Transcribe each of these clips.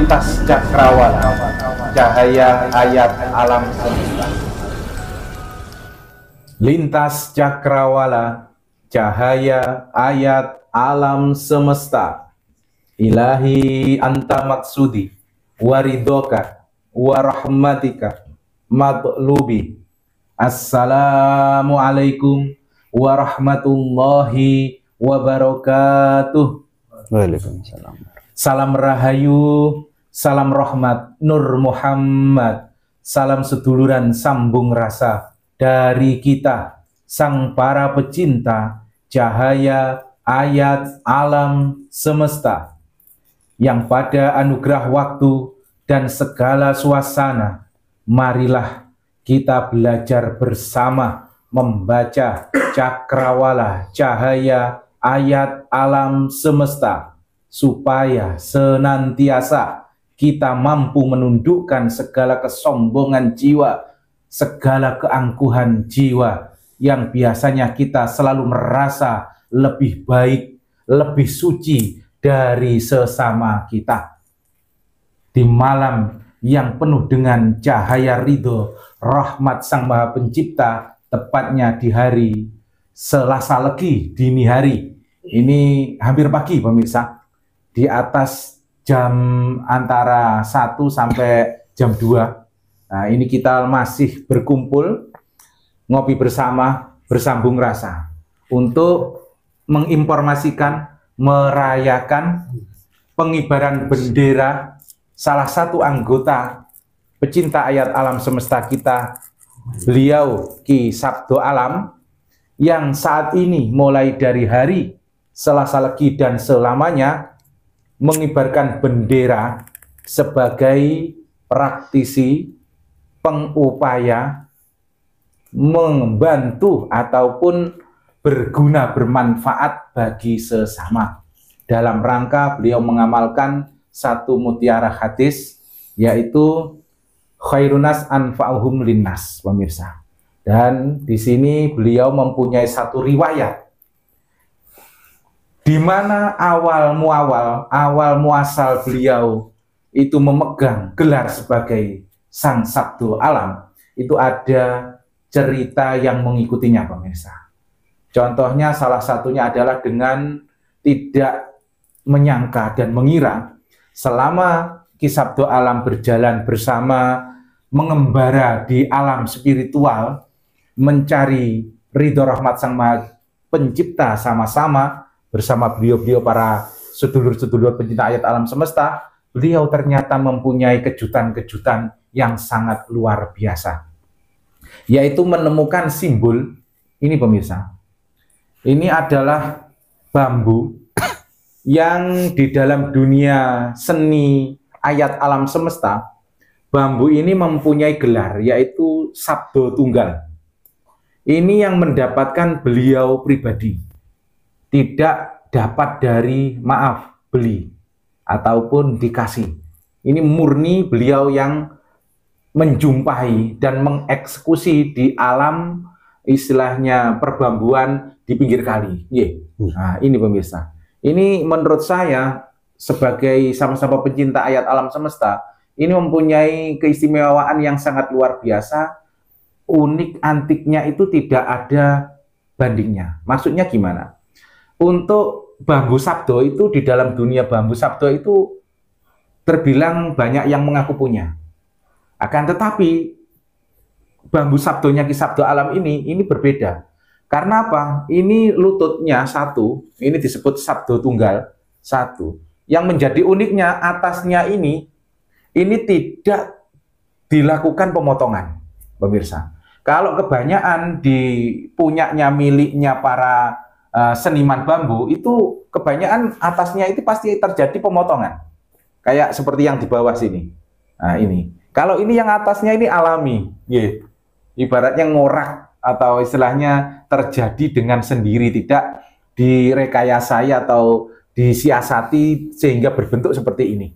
lintas cakrawala, cahaya ayat alam semesta. Lintas cakrawala, cahaya ayat alam semesta. Ilahi anta maksudi, waridoka, warahmatika, matlubi. Assalamualaikum warahmatullahi wabarakatuh. Waalaikumsalam. Salam rahayu, salam rahmat, Nur Muhammad, salam seduluran sambung rasa dari kita, sang para pecinta cahaya ayat alam semesta, yang pada anugerah waktu dan segala suasana, marilah kita belajar bersama membaca cakrawala cahaya ayat alam semesta, supaya senantiasa kita mampu menundukkan segala kesombongan jiwa, segala keangkuhan jiwa yang biasanya kita selalu merasa lebih baik, lebih suci dari sesama kita. Di malam yang penuh dengan cahaya ridho rahmat Sang Maha Pencipta, tepatnya di hari Selasa Legi dini hari, ini hampir pagi pemirsa, di atas jam antara 1 sampai jam 2. Nah, ini kita masih berkumpul, ngopi bersama, bersambung rasa, untuk menginformasikan, merayakan pengibaran bendera salah satu anggota pecinta ayat alam semesta kita, beliau Ki Sabdo Alam, yang saat ini mulai dari hari Selasa Legi dan selamanya mengibarkan bendera sebagai praktisi, pengupaya, membantu ataupun berguna bermanfaat bagi sesama. Dalam rangka beliau mengamalkan satu mutiara hadis, yaitu khairunas anfa'uhum linnas, pemirsa. Dan di sini beliau mempunyai satu riwayat di mana awal muasal beliau itu memegang gelar sebagai Sang Sabdo Alam, itu ada cerita yang mengikutinya pemirsa. Contohnya salah satunya adalah dengan tidak menyangka dan mengira selama Ki Sabdo Alam berjalan bersama, mengembara di alam spiritual, mencari ridho rahmat Sang Maha Pencipta sama-sama bersama beliau-beliau para sedulur-sedulur pencinta ayat alam semesta, beliau ternyata mempunyai kejutan-kejutan yang sangat luar biasa, yaitu menemukan simbol ini pemirsa. Ini adalah bambu yang di dalam dunia seni ayat alam semesta, bambu ini mempunyai gelar, yaitu Sabdo Tunggal. Ini yang mendapatkan beliau pribadi, tidak dapat dari beli ataupun dikasih. Ini murni beliau yang menjumpai dan mengeksekusi di alam, istilahnya perbambuan di pinggir kali. Nah, ini pemirsa. Ini menurut saya sebagai sama-sama pencinta ayat alam semesta, ini mempunyai keistimewaan yang sangat luar biasa. Unik antiknya itu tidak ada bandingnya. Maksudnya gimana? Untuk bambu sabdo itu, di dalam dunia bambu sabdo itu terbilang banyak yang mengaku punya. Akan tetapi bambu sabdonya Ki Sabdo Alam ini berbeda. Karena apa? Ini lututnya satu, ini disebut Sabdo Tunggal satu. Yang menjadi uniknya, atasnya ini tidak dilakukan pemotongan, pemirsa. Kalau kebanyakan di punyanya, miliknya para seniman bambu, itu kebanyakan atasnya itu pasti terjadi pemotongan. Kayak seperti yang di bawah sini. Nah ini. Kalau ini yang atasnya ini alami. Ibaratnya ngorak, atau istilahnya terjadi dengan sendiri, tidak direkayasai atau disiasati sehingga berbentuk seperti ini.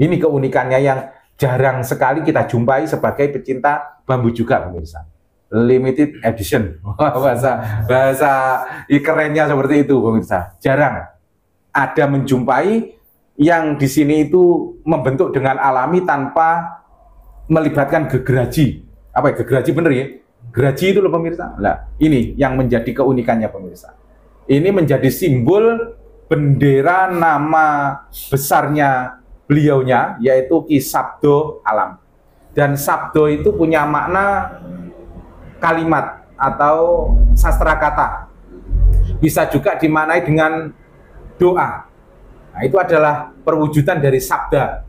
Ini keunikannya yang jarang sekali kita jumpai sebagai pecinta bambu juga, pemirsa. Limited edition, bahasa kerennya seperti itu, pemirsa. Jarang ada menjumpai yang di sini itu membentuk dengan alami tanpa melibatkan gegeraji. Apa ya gegeraji, bener ya? Geraji itu loh pemirsa. Nah, ini yang menjadi keunikannya pemirsa. Ini menjadi simbol bendera nama besarnya beliaunya, yaitu Ki Sabdo Alam. Dan sabdo itu punya makna kalimat atau sastra kata. Bisa juga dimaknai dengan doa. Nah, itu adalah perwujudan dari sabda.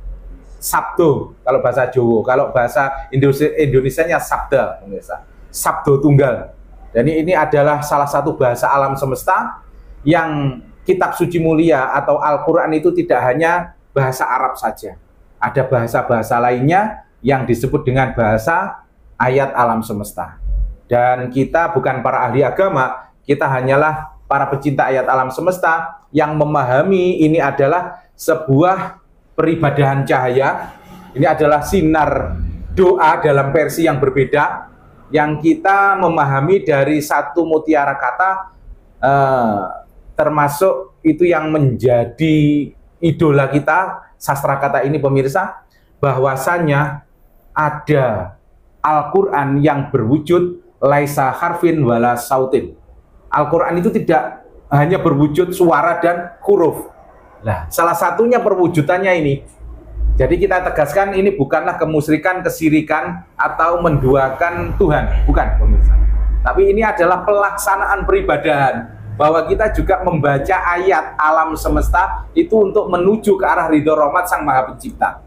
Sabdo kalau bahasa Jawa, kalau bahasa Indonesianya sabda, pemirsa. Sabdo tunggal. Dan ini adalah salah satu bahasa alam semesta yang kitab suci mulia atau Al-Quran itu tidak hanya bahasa Arab saja. Ada bahasa-bahasa lainnya yang disebut dengan bahasa ayat alam semesta. Dan kita bukan para ahli agama, kita hanyalah para pecinta ayat alam semesta yang memahami ini adalah sebuah peribadahan cahaya. Ini adalah sinar doa dalam versi yang berbeda, yang kita memahami dari satu mutiara kata, termasuk itu yang menjadi idola kita, sastra kata ini pemirsa, bahwasanya ada Al-Quran yang berwujud laisa harfin wala sautin. Al-Quran itu tidak hanya berwujud suara dan huruf. Nah, salah satunya perwujudannya ini. Jadi kita tegaskan ini bukanlah kemusyrikan, kesirikan, atau menduakan Tuhan. Bukan, pemirsa. Tapi ini adalah pelaksanaan peribadahan. Bahwa kita juga membaca ayat alam semesta itu untuk menuju ke arah ridho rahmat Sang Maha Pencipta.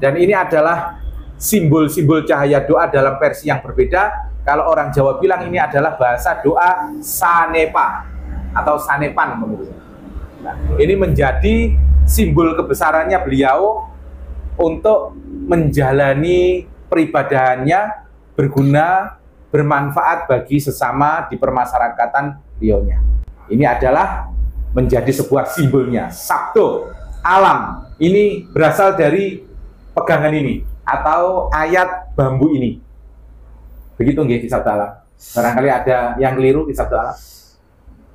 Dan ini adalah simbol-simbol cahaya doa dalam versi yang berbeda. Kalau orang Jawa bilang ini adalah bahasa doa sanepa atau sanepan, pemirsa. Nah, ini menjadi simbol kebesarannya beliau untuk menjalani peribadahannya berguna, bermanfaat bagi sesama di permasyarakatan beliaunya. Ini adalah menjadi sebuah simbolnya. Sabdo alam ini berasal dari pegangan ini atau ayat bambu ini. Begitu nggih Sabdo Alam. Barangkali ada yang keliru di Sabdo Alam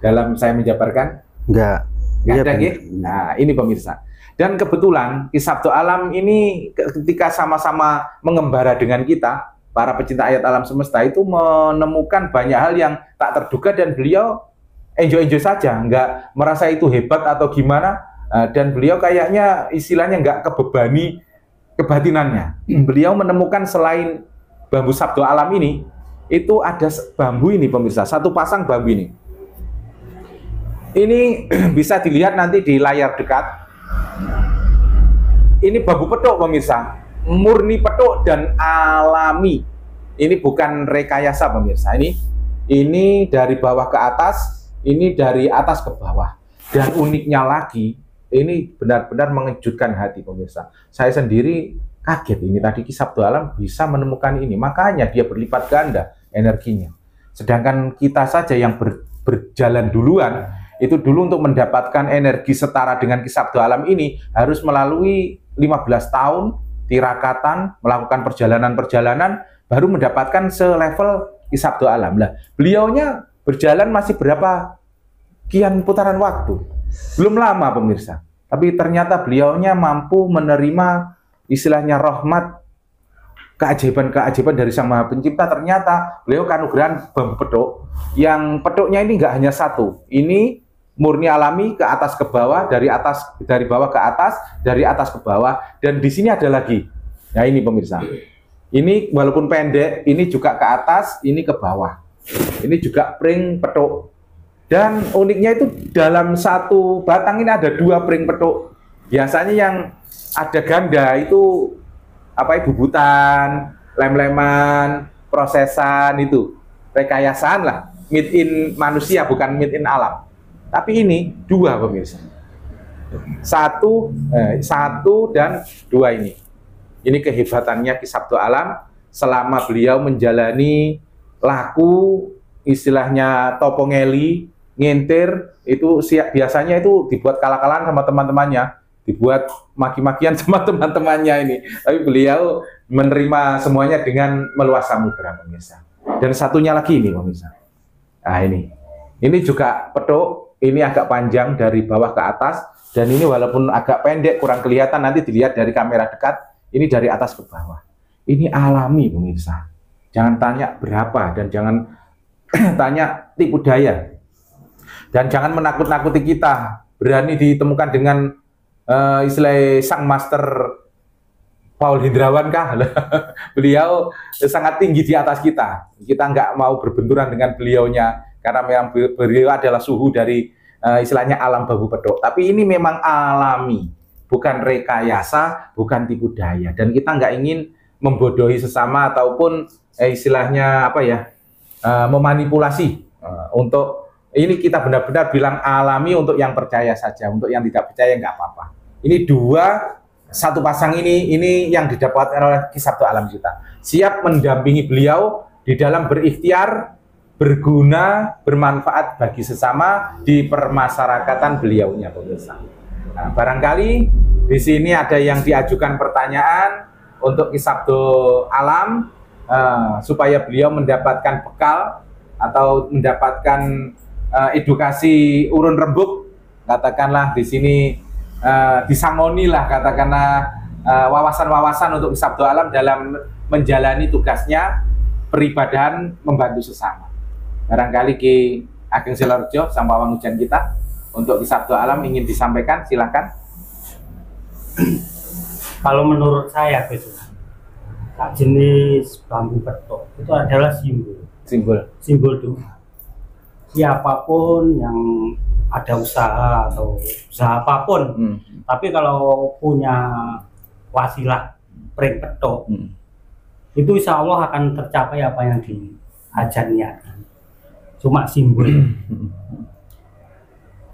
dalam saya menjabarkan? Enggak ada nggih. Nah, ini pemirsa. Dan kebetulan Ki Sabdo Alam ini ketika sama-sama mengembara dengan kita, para pecinta ayat alam semesta itu menemukan banyak hal yang tak terduga dan beliau enjoy-enjoy saja, nggak merasa itu hebat atau gimana, dan beliau kayaknya istilahnya nggak kebebani kebatinannya. Beliau menemukan selain bambu Sabdo Alam ini, itu ada bambu ini pemirsa, satu pasang bambu ini. Ini bisa dilihat nanti di layar dekat. Ini bambu petuk pemirsa, murni petuk dan alami. Ini bukan rekayasa pemirsa. Ini dari bawah ke atas, ini dari atas ke bawah. Dan uniknya lagi, ini benar-benar mengejutkan hati pemirsa. Saya sendiri kaget ini tadi Ki Sabdo Alam bisa menemukan ini. Makanya dia berlipat ganda energinya. Sedangkan kita saja yang berjalan duluan, itu dulu untuk mendapatkan energi setara dengan Ki Sabdo Alam ini harus melalui 15 tahun tirakatan, melakukan perjalanan-perjalanan, baru mendapatkan selevel Ki Sabdo Alam. Lah, beliaunya berjalan masih berapa kian putaran waktu? Belum lama pemirsa. Tapi ternyata beliaunya mampu menerima istilahnya rahmat, keajaiban-keajaiban dari Sang Maha Pencipta. Ternyata beliau kanugerahan bambu petuk, yang petuknya ini nggak hanya satu. Ini murni alami, ke atas ke bawah, dari bawah ke atas, dari atas ke bawah, dan di sini ada lagi. Nah ini pemirsa, ini walaupun pendek, ini juga ke atas, ini ke bawah. Ini juga pring petuk. Dan uniknya itu dalam satu batang ini ada dua pring petuk. Biasanya yang ada ganda itu apa itu bubutan, lem-leman, prosesan itu, rekayasaan lah, made in manusia bukan made in alam. Tapi ini dua pemirsa, satu dan dua ini. Ini kehebatannya Ki Sabdo Alam selama beliau menjalani laku istilahnya topongeli, ngintir itu biasanya itu dibuat kalah-kalahan sama teman-temannya, dibuat maki-makian sama teman-temannya ini. Tapi beliau menerima semuanya dengan meluas samudera pemirsa. Dan satunya lagi ini pemirsa. Nah ini juga petuk. Ini agak panjang dari bawah ke atas, Dan ini walaupun agak pendek, kurang kelihatan, nanti dilihat dari kamera dekat, ini dari atas ke bawah. Ini alami pemirsa. Jangan tanya berapa dan jangan tanya tipu daya. Dan jangan menakut-nakuti kita. Berani ditemukan dengan istilah sang master Paul Hindrawan kah? Beliau sangat tinggi di atas kita. Kita nggak mau berbenturan dengan beliaunya karena memang beliau adalah suhu dari istilahnya alam babu pedok. Tapi ini memang alami, bukan rekayasa, bukan tipu daya. Dan kita nggak ingin membodohi sesama ataupun istilahnya apa ya, memanipulasi. Untuk ini kita benar-benar bilang alami untuk yang percaya saja, untuk yang tidak percaya nggak apa-apa. Ini satu pasang ini yang didapatkan oleh Ki Sabtu Alam kita. Siap mendampingi beliau di dalam berikhtiar, berguna, bermanfaat bagi sesama di permasyarakatan beliaunya, pemirsa. Nah, barangkali di sini ada yang diajukan pertanyaan untuk Ki Sabtu Alam supaya beliau mendapatkan bekal atau mendapatkan edukasi urun rembuk, katakanlah di sini disangoni lah, katakanlah wawasan-wawasan untuk Ki Sabtu Alam dalam menjalani tugasnya peribadahan membantu sesama. Barangkali Ki Ageng Silorejo sang pawang hujan kita untuk Ki Sabtu Alam ingin disampaikan, silakan. Kalau menurut saya gitu, jenis bambu petok itu adalah simbol Tuhan. Siapapun yang ada usaha atau usaha apapun, tapi kalau punya wasilah pring petok, itu insya Allah akan tercapai apa yang diajarnya. Cuma simbol.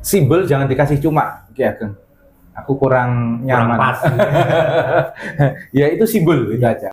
Simbol jangan dikasih cuma, Ki Ageng. Aku kurang nyaman. Kurang pas. Ya itu simbol itu aja.